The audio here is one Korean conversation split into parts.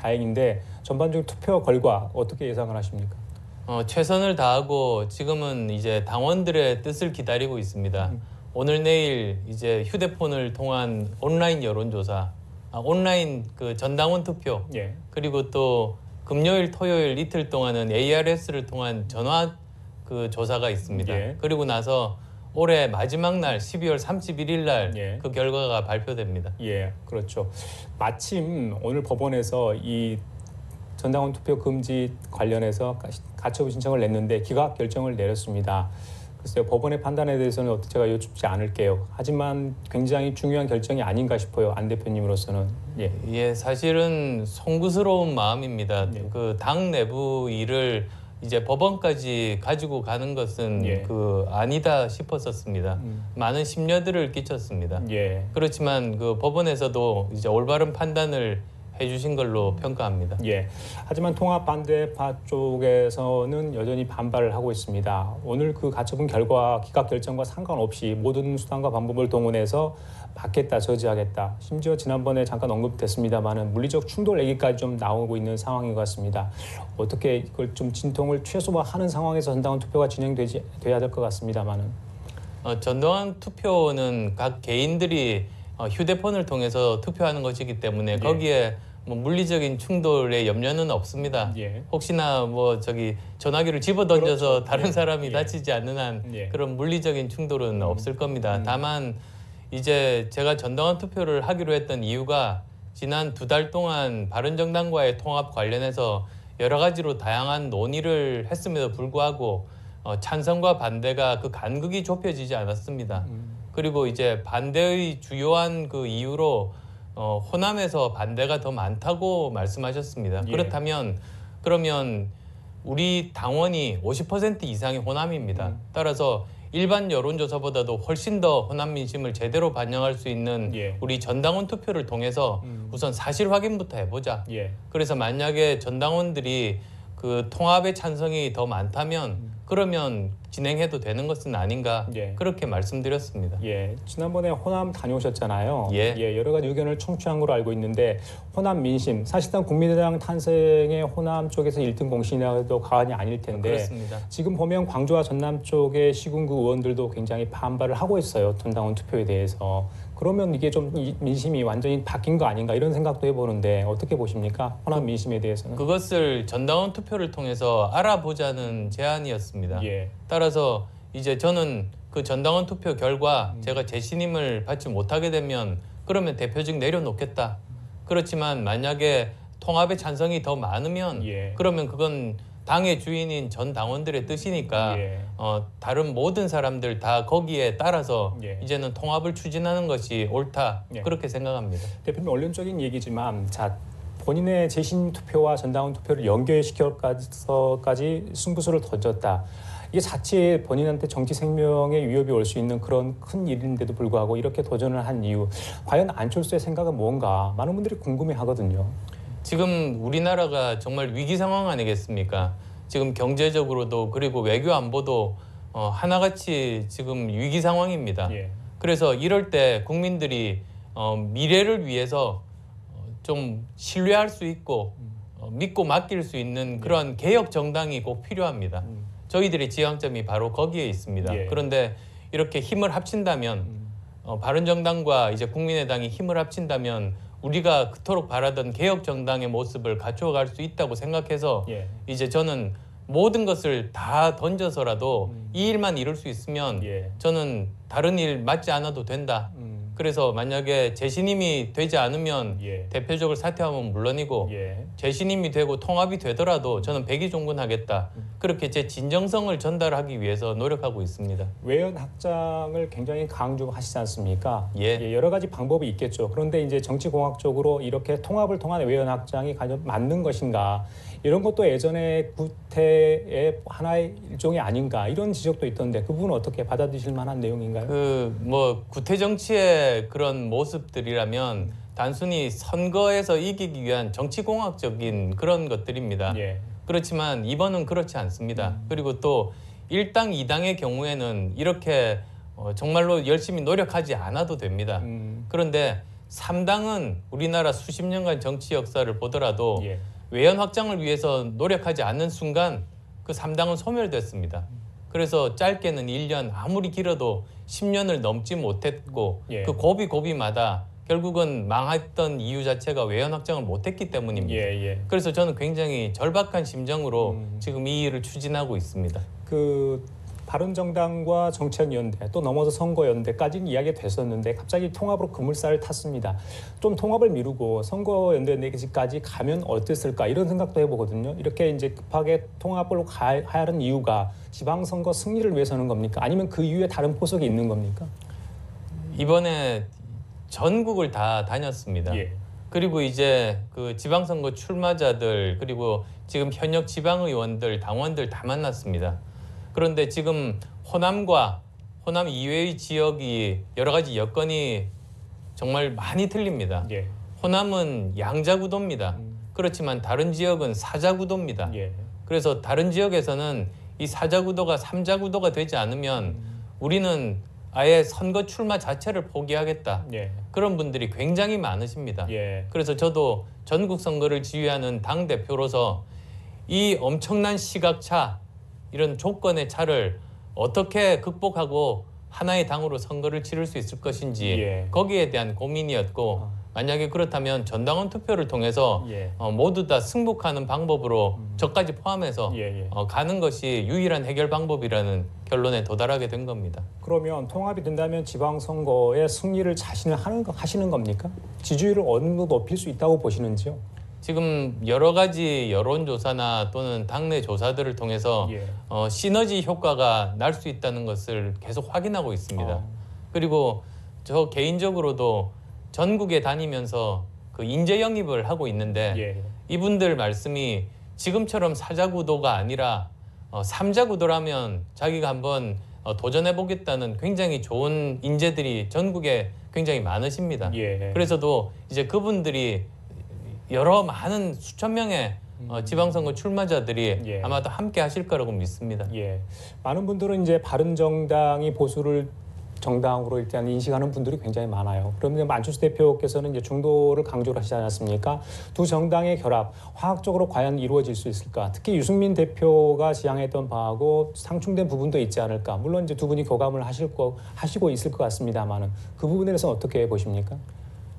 다행인데 전반적인 투표 결과 어떻게 예상을 하십니까? 최선을 다하고 지금은 이제 당원들의 뜻을 기다리고 있습니다. 오늘 내일 이제 휴대폰을 통한 온라인 여론조사, 온라인 그 전당원 투표, 예. 그리고 또 금요일, 토요일 이틀 동안은 ARS를 통한 전화 그 조사가 있습니다. 예. 그리고 나서 올해 마지막 날 12월 31일 날 예. 그 결과가 발표됩니다. 예, 그렇죠. 마침 오늘 법원에서 이 전당원 투표 금지 관련해서 가처분 신청을 냈는데 기각 결정을 내렸습니다. 글쎄요, 법원의 판단에 대해서는 제가 여쭙지 않을게요. 하지만 굉장히 중요한 결정이 아닌가 싶어요, 안 대표님으로서는. 예, 사실은 송구스러운 마음입니다. 예. 그 당 내부 일을 이제 법원까지 가지고 가는 것은 예. 그 아니다 싶었었습니다. 많은 심려들을 끼쳤습니다. 예. 그렇지만 그 법원에서도 이제 올바른 판단을 해주신 걸로 평가합니다. 예. 하지만 통합 반대파 쪽에서는 여전히 반발을 하고 있습니다. 오늘 그 가처분 결과 기각 결정과 상관없이 모든 수단과 방법을 동원해서 받겠다, 저지하겠다. 심지어 지난번에 잠깐 언급됐습니다만은 물리적 충돌 얘기까지 좀 나오고 있는 상황인 것 같습니다. 어떻게 이걸 좀 진통을 최소화하는 상황에서 전당원 투표가 돼야 될 것 같습니다만은. 전당원 투표는 각 개인들이 휴대폰을 통해서 투표하는 것이기 때문에 예. 거기에 뭐 물리적인 충돌의 염려는 없습니다. 예. 혹시나 뭐 저기 전화기를 집어 던져서 그렇죠. 다른 예. 사람이 예. 다치지 않는 한 예. 그런 물리적인 충돌은 없을 겁니다. 다만 이제 제가 전당원 투표를 하기로 했던 이유가 지난 2달 동안 바른정당과의 통합 관련해서 여러 가지로 다양한 논의를 했음에도 불구하고 찬성과 반대가 그 간극이 좁혀지지 않았습니다. 그리고 이제 반대의 주요한 그 이유로 호남에서 반대가 더 많다고 말씀하셨습니다. 예. 그렇다면 그러면 우리 당원이 50% 이상이 호남입니다. 따라서 일반 여론조사보다도 훨씬 더 호남 민심을 제대로 반영할 수 있는 예. 우리 전당원 투표를 통해서 우선 사실 확인부터 해보자. 예. 그래서 만약에 전당원들이 그 통합의 찬성이 더 많다면 그러면 진행해도 되는 것은 아닌가 예. 그렇게 말씀드렸습니다. 예, 지난번에 호남 다녀오셨잖아요. 예. 여러 가지 의견을 청취한 걸로 알고 있는데 호남 민심, 사실상 국민의당 탄생의 호남 쪽에서 1등 공신이라도 과언이 아닐 텐데 그렇습니다. 지금 보면 광주와 전남 쪽의 시군구 의원들도 굉장히 반발을 하고 있어요. 전당원 투표에 대해서. 그러면 이게 좀 민심이 완전히 바뀐 거 아닌가 이런 생각도 해보는데 어떻게 보십니까? 호남 민심에 대해서는. 그것을 전당원 투표를 통해서 알아보자는 제안이었습니다. 예. 따라서 이제 저는 그 전당원 투표 결과 제가 재신임을 받지 못하게 되면 그러면 대표직 내려놓겠다. 그렇지만 만약에 통합의 찬성이 더 많으면 예. 그러면 그건 당의 주인인 전 당원들의 뜻이니까 예. 다른 모든 사람들 다 거기에 따라서 예. 이제는 통합을 추진하는 것이 옳다. 예. 그렇게 생각합니다. 대표님 언론적인 얘기지만 자 본인의 재신 투표와 전당원 투표를 연결시켜까지 승부수를 던졌다. 이게 자칫 본인한테 정치 생명에 위협이 올 수 있는 그런 큰 일인데도 불구하고 이렇게 도전을 한 이유, 과연 안철수의 생각은 뭔가 많은 분들이 궁금해하거든요. 지금 우리나라가 정말 위기 상황 아니겠습니까? 지금 경제적으로도 그리고 외교 안보도 하나같이 지금 위기 상황입니다. 예. 그래서 이럴 때 국민들이 미래를 위해서 좀 신뢰할 수 있고 믿고 맡길 수 있는 그런 개혁 정당이 꼭 필요합니다. 저희들의 지향점이 바로 거기에 있습니다. 예. 그런데 이렇게 힘을 합친다면 바른정당과 이제 국민의당이 힘을 합친다면 우리가 그토록 바라던 개혁 정당의 모습을 갖추어갈 수 있다고 생각해서 예. 이제 저는 모든 것을 다 던져서라도 이 일만 이룰 수 있으면 예. 저는 다른 일 맡지 않아도 된다. 그래서 만약에 재신임이 되지 않으면 예. 대표적으로 사퇴하면 물론이고 예. 재신임이 되고 통합이 되더라도 저는 백의종군하겠다. 그렇게 제 진정성을 전달하기 위해서 노력하고 있습니다. 외연 확장을 굉장히 강조하시지 않습니까? 예. 여러 가지 방법이 있겠죠. 그런데 이제 정치공학적으로 이렇게 통합을 통한 외연 확장이 과연 맞는 것인가? 이런 것도 예전의 구태의 하나의 일종이 아닌가 이런 지적도 있던데 그 부분은 어떻게 받아들이실 만한 내용인가요? 그 뭐 구태 정치의 그런 모습들이라면 단순히 선거에서 이기기 위한 정치공학적인 그런 것들입니다. 예. 그렇지만 이번은 그렇지 않습니다. 그리고 또 1당 2당의 경우에는 이렇게 정말로 열심히 노력하지 않아도 됩니다. 그런데 삼당은 우리나라 수십 년간 정치 역사를 보더라도 예. 외연 확장을 위해서 노력하지 않는 순간 그 삼당은 소멸됐습니다. 그래서 짧게는 1년, 아무리 길어도 10년을 넘지 못했고 예. 그 고비고비마다 결국은 망했던 이유 자체가 외연 확장을 못했기 때문입니다. 예. 그래서 저는 굉장히 절박한 심정으로 지금 이 일을 추진하고 있습니다. 그 바른정당과 정책연대 또 넘어서 선거연대까지는 이야기가 됐었는데 갑자기 통합으로 급물살을 탔습니다. 좀 통합을 미루고 선거연대까지 가면 어땠을까 이런 생각도 해보거든요. 이렇게 이제 급하게 통합으로 가야 하는 이유가 지방선거 승리를 위해서는 겁니까? 아니면 그 이후에 다른 포석이 있는 겁니까? 이번에 전국을 다 다녔습니다. 예. 그리고 이제 그 지방선거 출마자들 그리고 지금 현역 지방의원들, 당원들 다 만났습니다. 그런데 지금 호남 이외의 지역이 여러 가지 여건이 정말 많이 틀립니다. 예. 호남은 양자구도입니다. 그렇지만 다른 지역은 사자구도입니다. 예. 그래서 다른 지역에서는 이 사자구도가 삼자구도가 되지 않으면 우리는 아예 선거 출마 자체를 포기하겠다. 예. 그런 분들이 굉장히 많으십니다. 예. 그래서 저도 전국 선거를 지휘하는 당 대표로서 이 엄청난 시각차, 이런 조건의 차를 어떻게 극복하고 하나의 당으로 선거를 치를 수 있을 것인지 예. 거기에 대한 고민이었고 만약에 그렇다면 전당원 투표를 통해서 예. 모두 다 승복하는 방법으로 저까지 포함해서 예. 가는 것이 유일한 해결 방법이라는 결론에 도달하게 된 겁니다. 그러면 통합이 된다면 지방선거에 승리를 하시는 겁니까? 지지율을 어느 정도 높일 수 있다고 보시는지요? 지금 여러 가지 여론조사나 또는 당내 조사들을 통해서 예. 시너지 효과가 날 수 있다는 것을 계속 확인하고 있습니다. 그리고 저 개인적으로도 전국에 다니면서 그 인재 영입을 하고 있는데 예. 이분들 말씀이 지금처럼 사자구도가 아니라 삼자구도라면 자기가 한번 도전해보겠다는 굉장히 좋은 인재들이 전국에 굉장히 많으십니다. 예. 그래서도 이제 그분들이 여러 많은 수천 명의 지방선거 출마자들이 예. 아마도 함께 하실 거라고 믿습니다. 예. 많은 분들은 이제 바른정당이 보수를 정당으로 일단 인식하는 분들이 굉장히 많아요. 그런데 안철수 대표께서는 이제 중도를 강조를 하시지 않았습니까? 두 정당의 결합, 화학적으로 과연 이루어질 수 있을까? 특히 유승민 대표가 지향했던 바하고 상충된 부분도 있지 않을까? 물론 이제 두 분이 교감을 하시고 있을 것 같습니다만은 그 부분에 대해서는 어떻게 보십니까?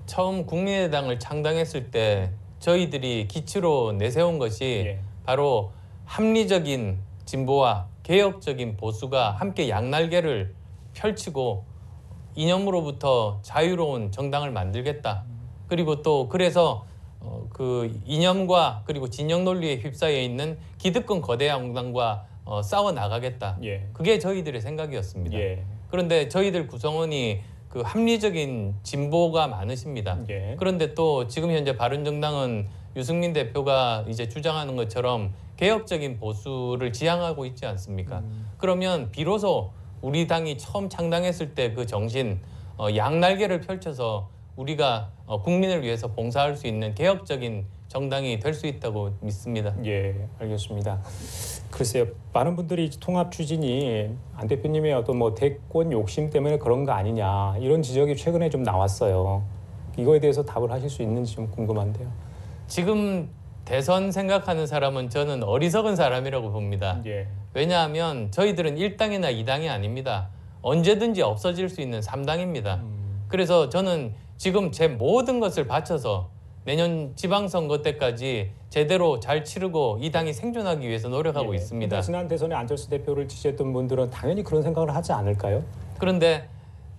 처음 국민의당을 창당했을 때 저희들이 기치로 내세운 것이 예. 바로 합리적인 진보와 개혁적인 보수가 함께 양날개를 펼치고 이념으로부터 자유로운 정당을 만들겠다. 그리고 또 그래서 그 이념과 그리고 진영 논리에 휩싸여 있는 기득권 거대 양당과 싸워 나가겠다. 예. 그게 저희들의 생각이었습니다. 예. 그런데 저희들 구성원이 그 합리적인 진보가 많으십니다. 예. 그런데 또 지금 현재 바른정당은 유승민 대표가 이제 주장하는 것처럼 개혁적인 보수를 지향하고 있지 않습니까? 그러면 비로소 우리 당이 처음 창당했을 때 그 정신, 양날개를 펼쳐서 우리가 국민을 위해서 봉사할 수 있는 개혁적인 정당이 될 수 있다고 믿습니다. 예, 알겠습니다. 글쎄요, 많은 분들이 통합 추진이 안 대표님의 어떤 뭐 대권 욕심 때문에 그런 거 아니냐 이런 지적이 최근에 좀 나왔어요. 이거에 대해서 답을 하실 수 있는지 좀 궁금한데요. 지금 대선 생각하는 사람은 저는 어리석은 사람이라고 봅니다. 예, 왜냐하면 저희들은 1당이나 2당이 아닙니다. 언제든지 없어질 수 있는 3당입니다. 그래서 저는 지금 제 모든 것을 바쳐서 내년 지방선거 때까지 제대로 잘 치르고 이 당이 생존하기 위해서 노력하고 예. 있습니다. 근데 지난 대선에 안철수 대표를 지지했던 분들은 당연히 그런 생각을 하지 않을까요? 그런데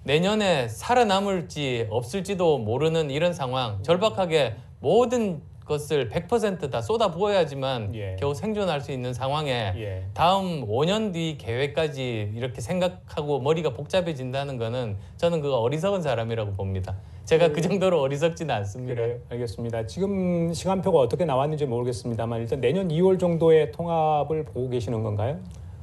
내년에 살아남을지 없을지도 모르는 이런 상황, 절박하게 모든 것을 100% 다 쏟아부어야지만 예. 겨우 생존할 수 있는 상황에 예. 다음 5년 뒤 계획까지 이렇게 생각하고 머리가 복잡해진다는 거는 저는 그거 어리석은 사람이라고 봅니다. 제가 그 정도로 어리석지는 않습니다. 그래요. 알겠습니다. 지금 시간표가 어떻게 나왔는지 모르겠습니다만 일단 내년 2월 정도에 통합을 보고 계시는 건가요?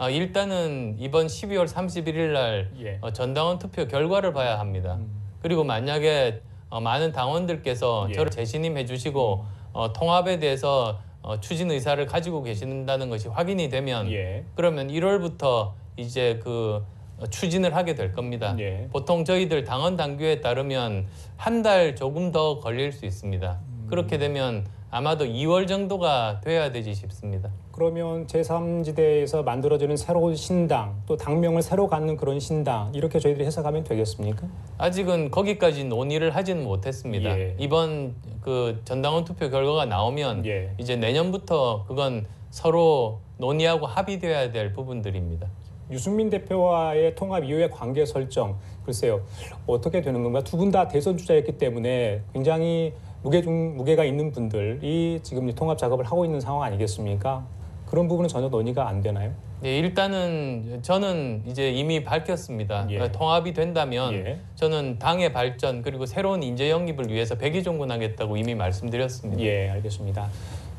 일단은 이번 12월 31일 날 예. 전당원 투표 결과를 봐야 합니다. 그리고 만약에 많은 당원들께서 예. 저를 재신임해 주시고 통합에 대해서 추진 의사를 가지고 계신다는 것이 확인이 되면 예. 그러면 1월부터 이제 그 추진을 하게 될 겁니다. 예. 보통 저희들 당헌 당규에 따르면 한 달 조금 더 걸릴 수 있습니다. 그렇게 되면 아마도 2월 정도가 돼야 되지 싶습니다. 그러면 제3지대에서 만들어지는 새로운 신당, 또 당명을 새로 갖는 그런 신당, 이렇게 저희들이 해석하면 되겠습니까? 아직은 거기까지 논의를 하지는 못했습니다. 예. 이번 그 전당원 투표 결과가 나오면 예. 이제 내년부터 그건 서로 논의하고 합의돼야 될 부분들입니다. 유승민 대표와의 통합 이후의 관계 설정, 글쎄요, 어떻게 되는 건가? 두 분 다 대선 주자였기 때문에 굉장히 무게가 있는 분들이 지금 이 통합 작업을 하고 있는 상황 아니겠습니까? 그런 부분은 전혀 논의가 안 되나요? 네, 일단은 저는 이제 이미 밝혔습니다. 예. 그러니까 통합이 된다면 예. 저는 당의 발전 그리고 새로운 인재 영입을 위해서 백의종군하겠다고 이미 말씀드렸습니다. 예, 알겠습니다.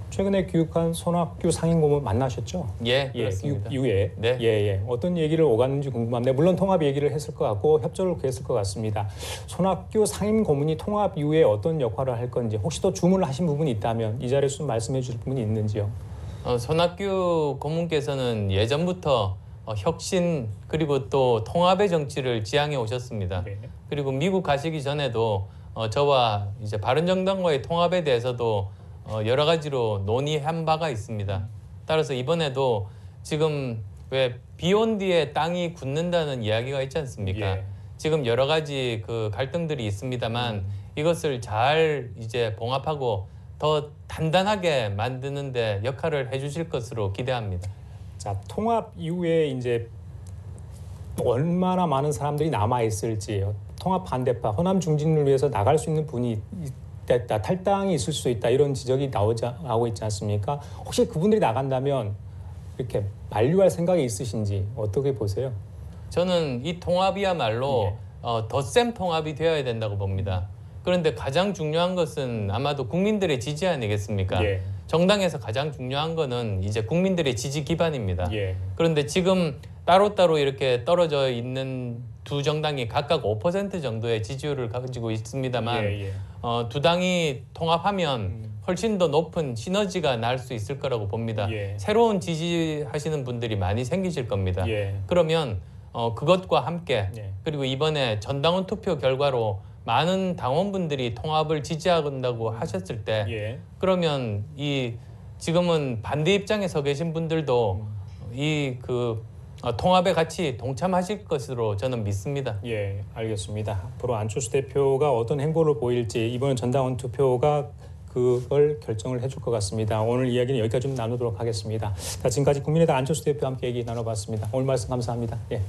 최근에 귀국한 손학규 상임고문 만나셨죠? 예, 예, 그렇습니다. 귀국 이후에 네. 예. 어떤 얘기를 오갔는지 궁금한데 물론 통합 얘기를 했을 것 같고 협조를 구했을 것 같습니다. 손학규 상임고문이 통합 이후에 어떤 역할을 할 건지 혹시 또 주문을 하신 부분이 있다면 이 자리에서 좀 말씀해 주실 부분이 있는지요? 손학규 고문께서는 예전부터 혁신 그리고 또 통합의 정치를 지향해 오셨습니다. 네. 그리고 미국 가시기 전에도 저와 이제 바른정당과의 통합에 대해서도 여러 가지로 논의한 바가 있습니다. 따라서 이번에도 지금 왜 비온 뒤에 땅이 굳는다는 이야기가 있지 않습니까? 예. 지금 여러 가지 그 갈등들이 있습니다만 이것을 잘 이제 봉합하고 더 단단하게 만드는데 역할을 해주실 것으로 기대합니다. 자, 통합 이후에 이제 얼마나 많은 사람들이 남아 있을지, 통합 반대파, 호남 중진을 위해서 나갈 수 있는 분이 있다, 탈당이 있을 수 있다 이런 지적이 나오고 있지 않습니까? 혹시 그분들이 나간다면 이렇게 만류할 생각이 있으신지 어떻게 보세요? 저는 이 통합이야말로 덧셈 통합이 되어야 된다고 봅니다. 그런데 가장 중요한 것은 아마도 국민들의 지지 아니겠습니까? 예. 정당에서 가장 중요한 거는 이제 국민들의 지지 기반입니다. 예. 그런데 지금 따로따로 이렇게 떨어져 있는 두 정당이 각각 5% 정도의 지지율을 가지고 있습니다만 예. 두 당이 통합하면 훨씬 더 높은 시너지가 날 수 있을 거라고 봅니다. 예. 새로운 지지하시는 분들이 많이 생기실 겁니다. 예. 그러면 그것과 함께 예. 그리고 이번에 전당원 투표 결과로 많은 당원분들이 통합을 지지한다고 하셨을 때 예. 그러면 이 지금은 반대 입장에 서 계신 분들도 이 통합에 같이 동참하실 것으로 저는 믿습니다. 예, 알겠습니다. 앞으로 안철수 대표가 어떤 행보를 보일지 이번 전당원 투표가 그걸 결정을 해줄 것 같습니다. 오늘 이야기는 여기까지 좀 나누도록 하겠습니다. 자, 지금까지 국민의당 안철수 대표와 함께 얘기 나눠봤습니다. 오늘 말씀 감사합니다. 예.